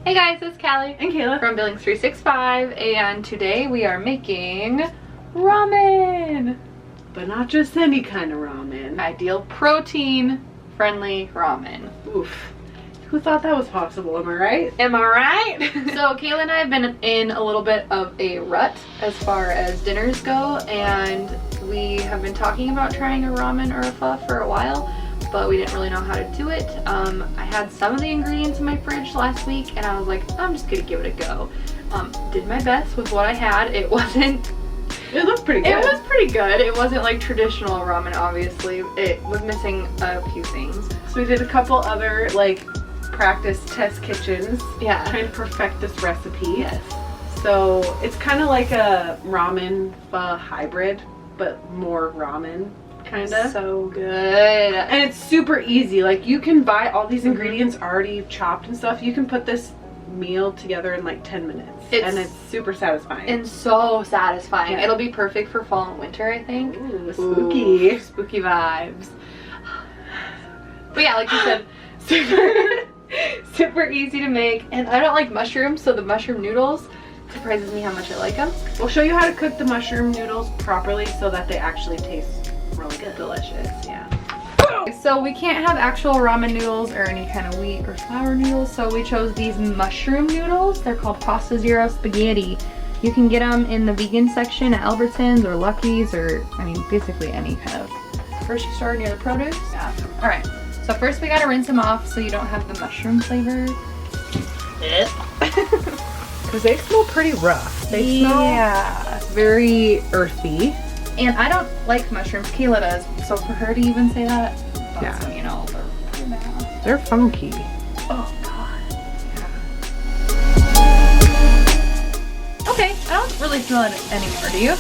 Hey guys, it's Callie and Kayla from Billings 365, and today we are making ramen. But not just any kind of ramen. Ideal protein friendly ramen. Oof. Who thought that was possible? Am I right? Am I right? So Kayla and I have been in a little bit of a rut as far as dinners go, and we have been talking about trying a ramen or a pho for a while, but we didn't really know how to do it. I had some of the ingredients in my fridge last week and I was like, I'm just gonna give it a go. Did my best with what I had. It looked pretty good. It was pretty good. It wasn't like traditional ramen, obviously. It was missing a few things. So we did a couple other like practice test kitchens. Yeah. Trying to perfect this recipe. Yes. So it's kind of like a ramen pho hybrid, but more ramen. Kinda. So good. And it's super easy. Like you can buy all these ingredients already chopped and stuff. You can put this meal together in like 10 minutes. And it's super satisfying. And so satisfying. Yeah. It'll be perfect for fall and winter, I think. Ooh, spooky. Ooh, spooky vibes. But yeah, like you said, super easy to make. And I don't like mushrooms, so the mushroom noodles surprises me how much I like them. We'll show you how to cook the mushroom noodles properly so that they actually taste really good. Delicious. Yeah. So we can't have actual ramen noodles or any kind of wheat or flour noodles, so we chose these mushroom noodles. They're called Pasta Zero Spaghetti. You can get them in the vegan section at Albertsons or Lucky's, or I mean basically any kind of grocery store near the produce. Yeah. Alright, so first we gotta rinse them off so you don't have the mushroom flavor. Because they smell pretty rough. They smell very earthy. And I don't like mushrooms. Kayla does, so for her to even say that, yeah, you know, they're pretty bad. They're funky. Oh god. Yeah. Okay, I don't really smell it anymore, do you?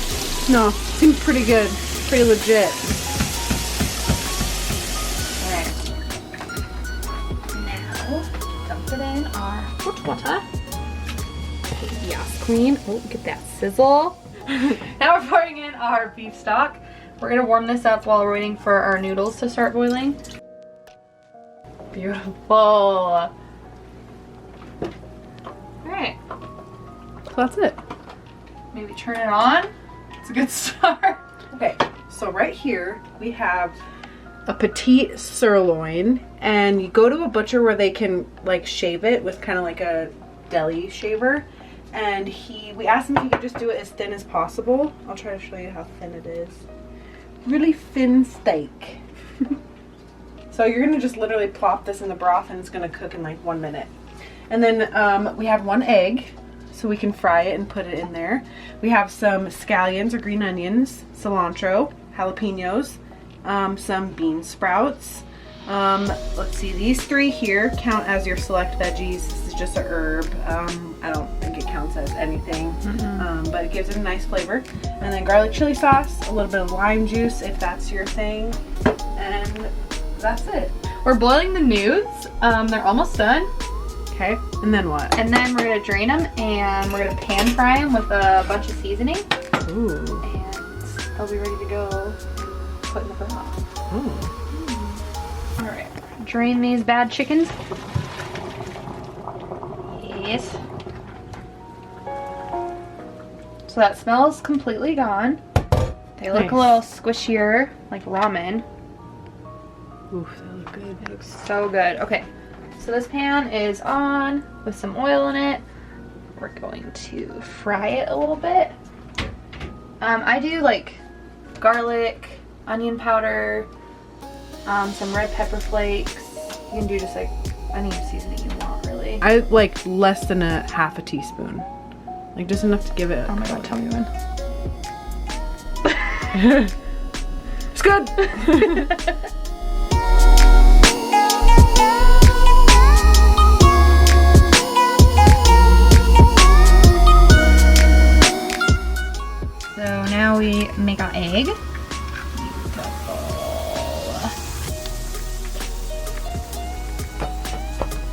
No, seems pretty good. Pretty legit. Alright. Now, dump it in our hot water. Yes, queen. Oh, get that sizzle. Now we're pouring in our beef stock. We're gonna warm this up while we're waiting for our noodles to start boiling. Beautiful. Alright. So that's it. Maybe turn it on. It's a good start. Okay, so right here we have a petite sirloin, and you go to a butcher where they can like shave it with kind of like a deli shaver. And we asked him if he could just do it as thin as possible. I'll try to show you how thin it is. Really thin steak. So you're gonna just literally plop this in the broth and it's gonna cook in like 1 minute. And then we have 1 egg, so we can fry it and put it in there. We have some scallions or green onions, cilantro, jalapenos, some bean sprouts. Let's see, these 3 here count as your select veggies. This is just a herb. I don't think it counts as anything, but it gives it a nice flavor. And then garlic chili sauce, a little bit of lime juice if that's your thing, and that's it. We're boiling the nudes. They're almost done. Okay, and then what? And then we're gonna drain them and we're gonna pan fry them with a bunch of seasoning. Ooh. And they'll be ready to go put in the broth. Ooh. Alright, drain these bad chickens. Yes. So that smell is completely gone. They look Nice. a little squishier, like ramen. Oof, that looks good. It looks so good. Okay, so this pan is on with some oil in it. We're going to fry it a little bit. I do like garlic, onion powder, some red pepper flakes. You can do just like any seasoning you want, really. I like less than a half a teaspoon. Like just enough to give it. Oh my god, tell me when. It's good. So now we make our egg.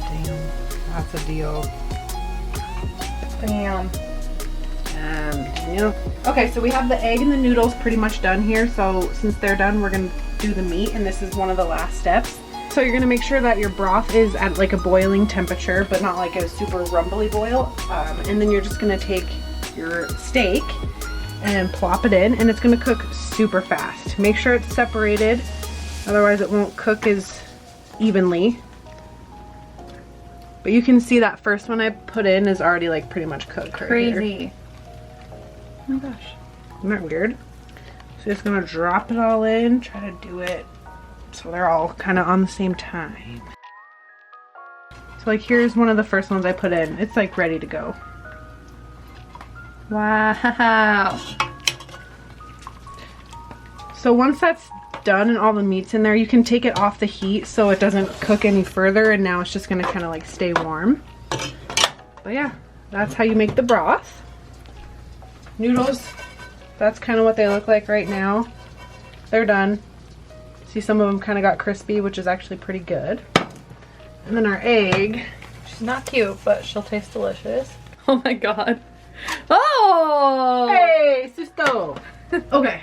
Damn, that's a deal. Bam. Yeah. Okay, so we have the egg and the noodles pretty much done here. So since they're done, we're gonna do the meat, and this is one of the last steps. So you're gonna make sure that your broth is at like a boiling temperature, but not like a super rumbly boil. And then you're just gonna take your steak and plop it in, and it's gonna cook super fast. Make sure it's separated, otherwise it won't cook as evenly. But you can see that first one I put in is already like pretty much cooked. Crazy. Right here. Oh my gosh, isn't that weird? So just gonna drop it all in, try to do it so they're all kind of on the same time. So like here's one of the first ones I put in. It's like ready to go. Wow. So once that's done and all the meat's in there, you can take it off the heat so it doesn't cook any further, and now it's just gonna kind of like stay warm. But yeah, that's how you make the broth. Noodles, that's kind of what they look like right now. They're done. See, some of them kind of got crispy, which is actually pretty good. And then our egg. She's not cute, but she'll taste delicious. Oh my god. Oh! Hey, Susto! Okay.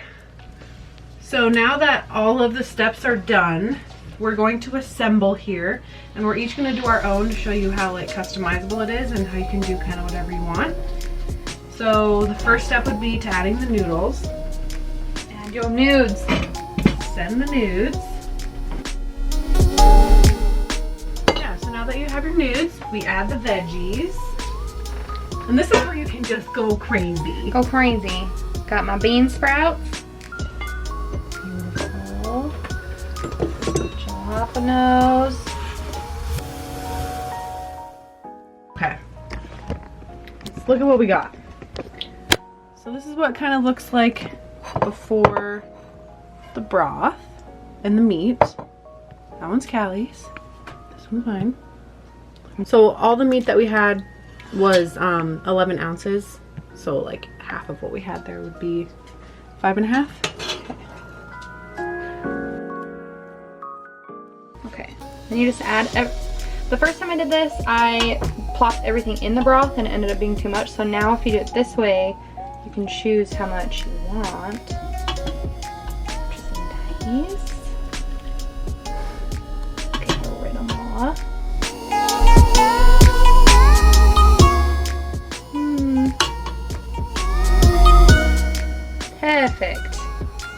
So now that all of the steps are done, we're going to assemble here, and we're each going to do our own to show you how like customizable it is and how you can do kind of whatever you want. So the first step would be to adding the noodles. Add your nudes. Send the nudes. Yeah, so now that you have your nudes, we add the veggies. And this is where you can just go crazy. Go crazy. Got my bean sprouts. Beautiful. Jalapenos. Okay. Let's look at what we got. So this is what it kind of looks like before the broth and the meat. That one's Callie's. This one's mine. So all the meat that we had was 11 ounces. So like half of what we had there would be 5.5. Okay. Then you just add, the first time I did this, I plopped everything in the broth and it ended up being too much. So now if you do it this way, you can choose how much you want. Which is nice. Okay, we'll rid them off. Perfect.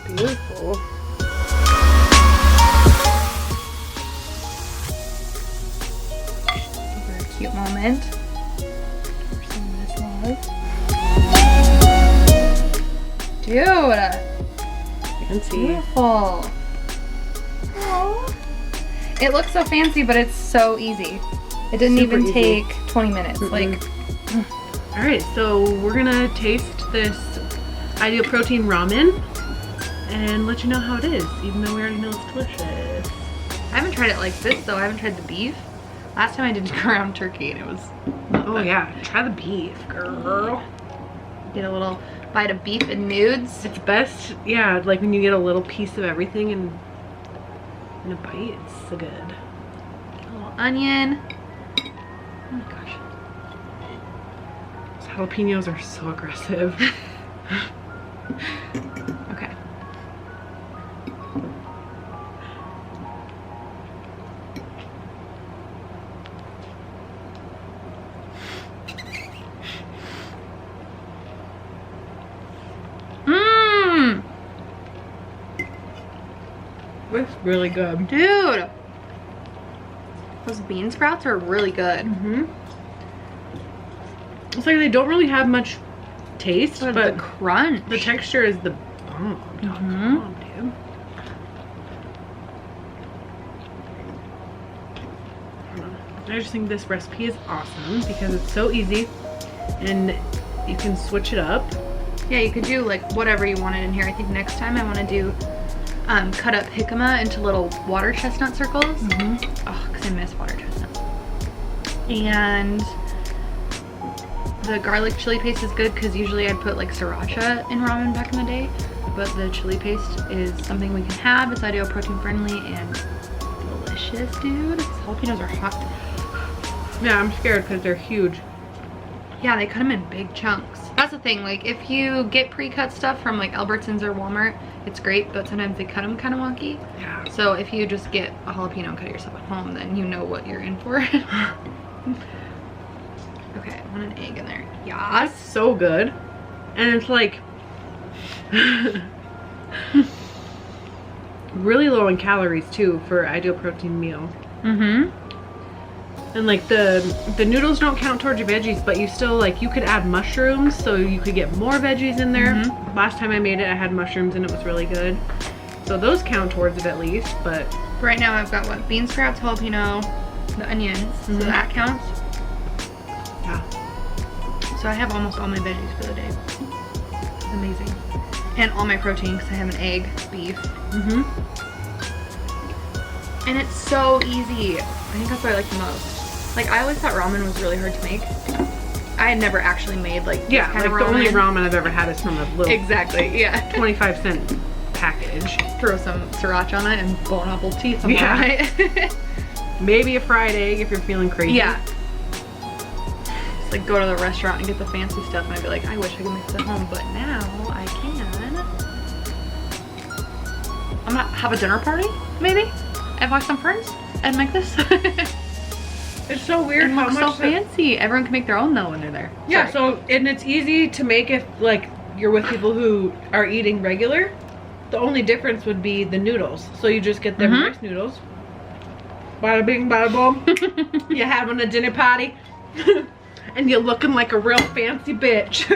Beautiful. Very cute moment. For some of this love. Dude. Fancy. Beautiful. Aww. It looks so fancy, but it's so easy. It didn't Super even easy. take 20 minutes. Like, All right, so we're gonna taste this Ideal Protein ramen and let you know how it is, even though we already know it's delicious. I haven't tried it like this though. I haven't tried the beef. Last time I did ground turkey and it was not Oh bad. yeah, try the beef, girl. Get a little bite of beef and nudes. It's best, yeah, like when you get a little piece of everything in a bite. It's so good. A little onion. Oh my gosh. Those jalapenos are so aggressive. Okay. Mmm. It's really good. Dude. Those bean sprouts are really good. It's like they don't really have much taste, But but the crunch. the texture is the bomb. Come on, dude. I just think this recipe is awesome because it's so easy and you can switch it up. Yeah, you could do like whatever you wanted in here. I think next time I want to do cut up jicama into little water chestnut circles. Oh, because I miss water chestnut. And the garlic chili paste is good because usually I'd put like sriracha in ramen back in the day. But the chili paste is something we can have. It's ideal protein friendly and delicious, dude. These jalapenos are hot. Yeah, I'm scared because they're huge. Yeah, they cut them in big chunks. That's the thing, like if you get pre-cut stuff from like Albertsons or Walmart, it's great, but sometimes they cut them kind of wonky. Yeah. So if you just get a jalapeno and cut it yourself at home, then you know what you're in for. Okay, I want an egg in there. Yeah, it's so good. And it's like really low in calories too for ideal protein meal. Mm-hmm. And like the noodles don't count towards your veggies, but you still like, you could add mushrooms so you could get more veggies in there. Mm-hmm. Last time I made it, I had mushrooms and it was really good. So those count towards it at least, but Right now I've got what? Bean sprouts, jalapeno, the onions, so that counts. yeah. So I have almost all my veggies for the day. It's amazing. And all my protein because I have an egg, beef. Mm-hmm. And it's so easy. I think that's what I like the most. Like, I always thought ramen was really hard to make. I had never actually made like Yeah, this kind like of the only ramen I've ever had is from a little Exactly, yeah. 25-cent package. Throw some sriracha on it and bone apple teeth. Yeah. Right? Maybe a fried egg if you're feeling crazy. Yeah. Just like go to the restaurant and get the fancy stuff, and I'd be like, I wish I could make this at home, but now I can. I'm gonna have a dinner party, maybe, invite some friends, and make this. It's so weird And how looks much so fancy. Everyone can make their own though when they're there. Yeah, Sorry. so, and it's easy to make if like you're with people who are eating regular. The only difference would be the noodles. So you just get them rice noodles. Bada bing, bada boom. You're having a dinner party. And you're looking like a real fancy bitch.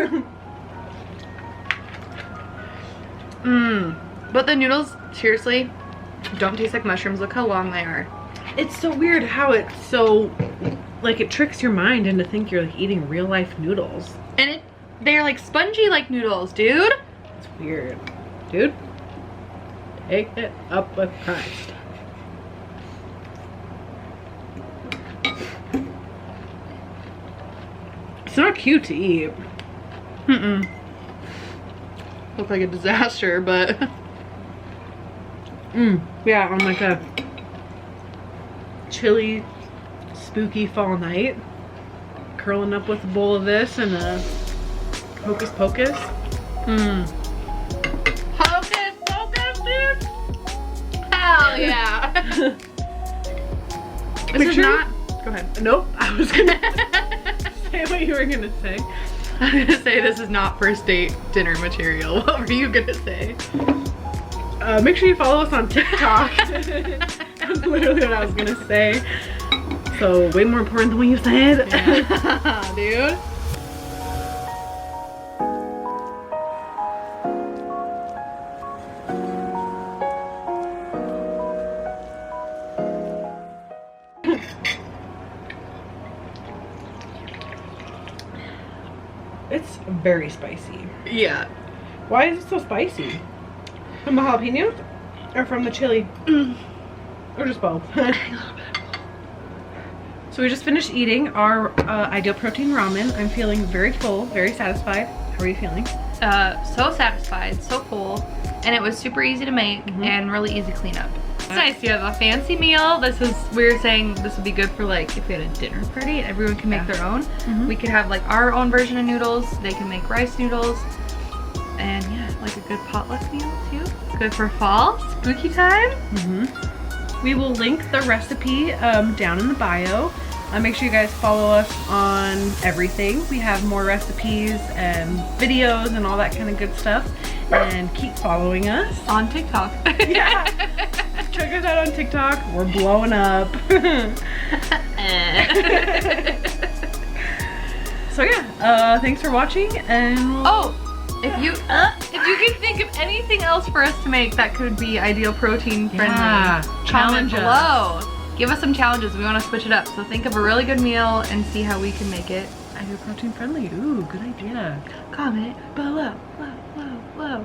But the noodles, seriously, don't taste like mushrooms. Look how long they are. It's so weird how it's so, like, it tricks your mind into think you're like eating real life noodles. And they're like spongy like noodles, dude. It's weird. Dude, take it up with Christ. It's not cute to eat. Look like a disaster, but Yeah, on like a chilly, spooky fall night, curling up with a bowl of this and a hocus pocus. Hocus pocus, dude. Hell yeah. This is Picture- not. Go ahead. Nope, I was gonna say what you were gonna say. I was gonna say this is not first date dinner material. What were you gonna say? Make sure you follow us on TikTok. That's literally what I was gonna say. So way more important than what you said. Yeah. Dude. It's very spicy. Yeah. Why is it so spicy? From the jalapeno? Or from the chili? Or just both? So we just finished eating our ideal protein ramen. I'm feeling very full, very satisfied. How are you feeling? So satisfied, so full, and it was super easy to make and really easy cleanup. It's nice. You have a fancy meal. We were saying this would be good for like if we had a dinner party and everyone can make their own. We could have like our own version of noodles. They can make rice noodles. And yeah, like a good potluck meal too. Good for fall, spooky time. We will link the recipe down in the bio. Make sure you guys follow us on everything. We have more recipes and videos and all that kind of good stuff. And keep following us. On TikTok. Yeah. Check us out on TikTok. We're blowing up. So yeah, thanks for watching, and if you can think of anything else for us to make that could be ideal protein friendly, comment challenge us. below. Give us some challenges. We want to switch it up. So think of a really good meal and see how we can make it ideal protein friendly. Ooh, good idea. Comment below. Low.